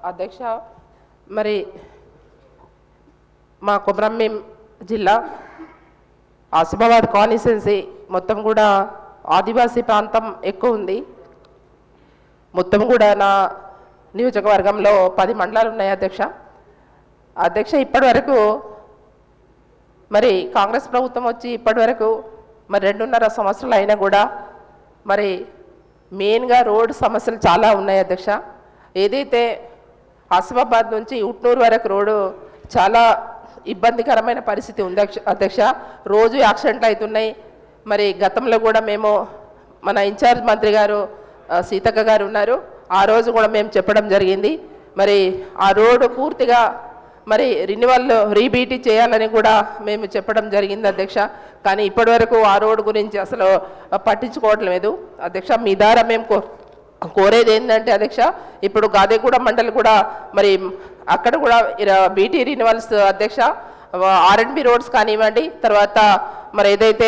అధ్యక్ష, మరి మా కొమరంభీం జిల్లా ఆసిఫాబాద్ కాన్స్టిట్యుయెన్సీ మొత్తం కూడా ఆదివాసీ ప్రాంతం ఎక్కువ ఉంది. మొత్తం కూడా నా నియోజకవర్గంలో 10 మండలాలు ఉన్నాయి అధ్యక్ష. ఇప్పటి వరకు మరి కాంగ్రెస్ ప్రభుత్వం వచ్చి ఇప్పటి వరకు మరి 2.5 సంవత్సరాలు అయినా కూడా మరి మెయిన్గా రోడ్ సమస్యలు చాలా ఉన్నాయి అధ్యక్ష. ఏదైతే ఆసిఫాబాద్ నుంచి ఉట్నూరు వరకు రోడ్డు చాలా ఇబ్బందికరమైన పరిస్థితి ఉంది అధ్యక్ష. రోజు యాక్సిడెంట్లు అవుతున్నాయి. మరి గతంలో కూడా మేము మన ఇన్ఛార్జ్ మంత్రి గారు సీతక్క గారు ఉన్నారు, ఆ రోజు కూడా మేము చెప్పడం జరిగింది. మరి ఆ రోడ్డు పూర్తిగా మరి రిన్యువల్ రీబీటీ చేయాలని కూడా మేము చెప్పడం జరిగింది అధ్యక్ష. కానీ ఇప్పటి వరకు ఆ రోడ్డు గురించి అసలు పట్టించుకోవట్లేదు అధ్యక్ష. మీ ద్వారా మేము కోరేది ఏంటంటే అధ్యక్ష, ఇప్పుడు గాదేగూడ మండలి కూడా మరి అక్కడ కూడా బీటీ రిన్యువల్స్ అధ్యక్ష, R&B రోడ్స్ కానివ్వండి, తర్వాత మరి ఏదైతే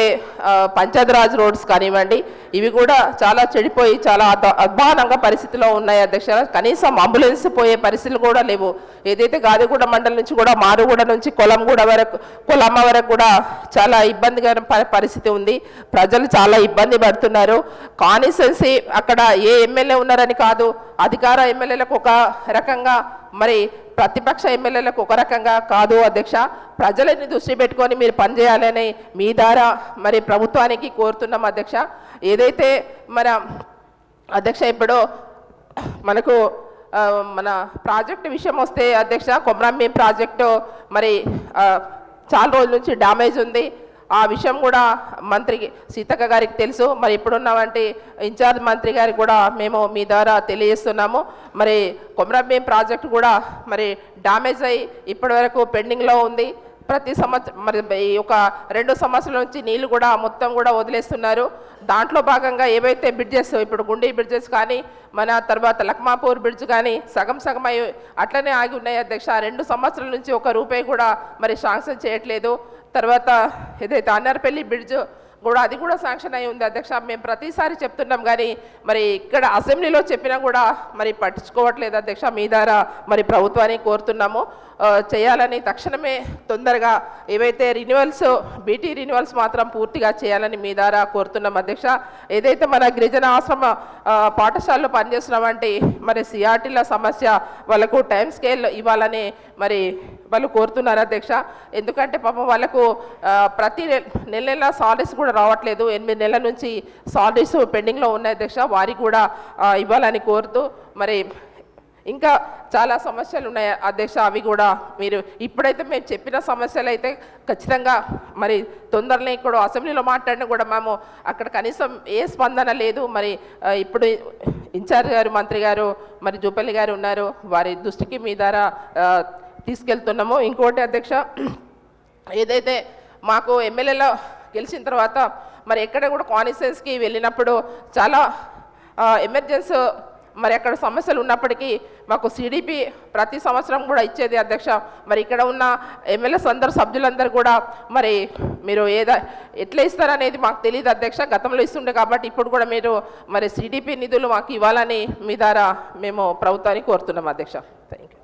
పంచాయతీరాజ్ రోడ్స్ కానివ్వండి, ఇవి కూడా చాలా చెడిపోయి చాలా అధ్వానంగా పరిస్థితిలో ఉన్నాయి అధ్యక్ష. కనీసం అంబులెన్స్ పోయే పరిస్థితులు కూడా లేవు. ఏదైతే గాదిగూడ మండలం నుంచి కూడా మారుగూడ నుంచి కొలమ్మ వరకు కూడా చాలా ఇబ్బందికర పరిస్థితి ఉంది. ప్రజలు చాలా ఇబ్బంది పడుతున్నారు. కాన్స్టిట్యుయెన్సీ అక్కడ ఏ ఎమ్మెల్యే ఉన్నారని కాదు, అధికార ఎమ్మెల్యేలకు ఒక రకంగా మరి ప్రతిపక్ష ఎమ్మెల్యేలకు ఒక రకంగా కాదు అధ్యక్ష. ప్రజలని దృష్టి పెట్టుకొని మీరు పనిచేయాలని మీ ద్వారా మరి ప్రభుత్వానికి కోరుతున్నాం అధ్యక్ష. ఏదైతే మన అధ్యక్ష ఇప్పుడు మనకు మన ప్రాజెక్టు విషయం వస్తే అధ్యక్ష, కొమరంభీం ప్రాజెక్టు మరి చాలా రోజుల నుంచి డ్యామేజ్ ఉంది. ఆ విషయం కూడా మంత్రి సీతక్క గారికి తెలుసు. మరి ఇప్పుడున్నవంటి ఇన్ఛార్జ్ మంత్రి గారికి కూడా మేము మీ ద్వారా తెలియజేస్తున్నాము. మరి కొమరంభీం ప్రాజెక్టు కూడా మరి డ్యామేజ్ అయ్యి ఇప్పటి వరకు పెండింగ్లో ఉంది. ప్రతి సంవత్సరం మరి ఈ ఒక 2 సంవత్సరాల నుంచి నీళ్ళు కూడా మొత్తం కూడా వదిలేస్తున్నారు. దాంట్లో భాగంగా ఏవైతే బ్రిడ్జెస్ ఇప్పుడు గుండీ బ్రిడ్జెస్ కానీ మన తర్వాత లక్మాపూర్ బ్రిడ్జ్ కానీ సగం అయి అట్లనే ఆగి ఉన్నాయి అధ్యక్ష. 2 సంవత్సరాల నుంచి 1 రూపాయి కూడా మరి శాంక్షన్ చేయట్లేదు. తర్వాత ఏదైతే అన్నారపల్లి బ్రిడ్జ్ కూడా అది కూడా శాంక్షన్ అయి ఉంది అధ్యక్ష. మేము ప్రతిసారి చెప్తున్నాం కానీ మరి ఇక్కడ అసెంబ్లీలో చెప్పినా కూడా మరి పట్టించుకోవట్లేదు అధ్యక్ష. మీ ద్వారా మరి ప్రభుత్వాన్ని కోరుతున్నాము చేయాలని, తక్షణమే తొందరగా ఏవైతే రిన్యువల్స్ బీటీ రిన్యువల్స్ మాత్రం పూర్తిగా చేయాలని మీ ద్వారా కోరుతున్నాం అధ్యక్ష. ఏదైతే మన గిరిజన ఆశ్రమ పాఠశాలలో పనిచేస్తున్నామంటే మరి సిఆర్టీల సమస్య వాళ్ళకు టైం స్కేల్ ఇవ్వాలని మరి వాళ్ళు కోరుతున్నారు అధ్యక్ష. ఎందుకంటే పాపం వాళ్ళకు ప్రతి నెల సాలరీస్ కూడా రావట్లేదు. 8 నెలల నుంచి సాలరీస్ పెండింగ్లో ఉన్నాయి అధ్యక్ష. వారికి కూడా ఇవ్వాలని కోరుతూ మరి ఇంకా చాలా సమస్యలు ఉన్నాయి అధ్యక్ష. అవి కూడా మీరు ఇప్పుడైతే మేము చెప్పిన సమస్యలు అయితే ఖచ్చితంగా మరి తొందరనే ఇక్కడ అసెంబ్లీలో మాట్లాడినా కూడా మేము అక్కడ కనీసం ఏ స్పందన లేదు. మరి ఇప్పుడు ఇన్ఛార్జ్ గారు మంత్రి గారు మరి జూపల్లి గారు ఉన్నారు, వారి దృష్టికి మీ ద్వారా తీసుకెళ్తున్నాము. ఇంకోటి అధ్యక్ష, ఏదైతే మాకు ఎమ్మెల్యేలో గెలిచిన తర్వాత మరి ఎక్కడ కూడా కాన్స్టిట్యుయెన్సీకి వెళ్ళినప్పుడు చాలా ఎమర్జెన్సీ మరి అక్కడ సమస్యలు ఉన్నప్పటికీ మాకు సిడిపి ప్రతి సంవత్సరం కూడా ఇచ్చేది అధ్యక్ష. మరి ఇక్కడ ఉన్న ఎమ్మెల్యేస్ అందరూ సభ్యులందరూ కూడా మరి మీరు ఎట్లా ఇస్తారనేది మాకు తెలియదు అధ్యక్ష. గతంలో ఇస్తుండే కాబట్టి ఇప్పుడు కూడా మీరు మరి సిడిపి నిధులు మాకు ఇవ్వాలని మీ ద్వారా మేము ప్రభుత్వాన్ని కోరుతున్నాం అధ్యక్ష. Thank you.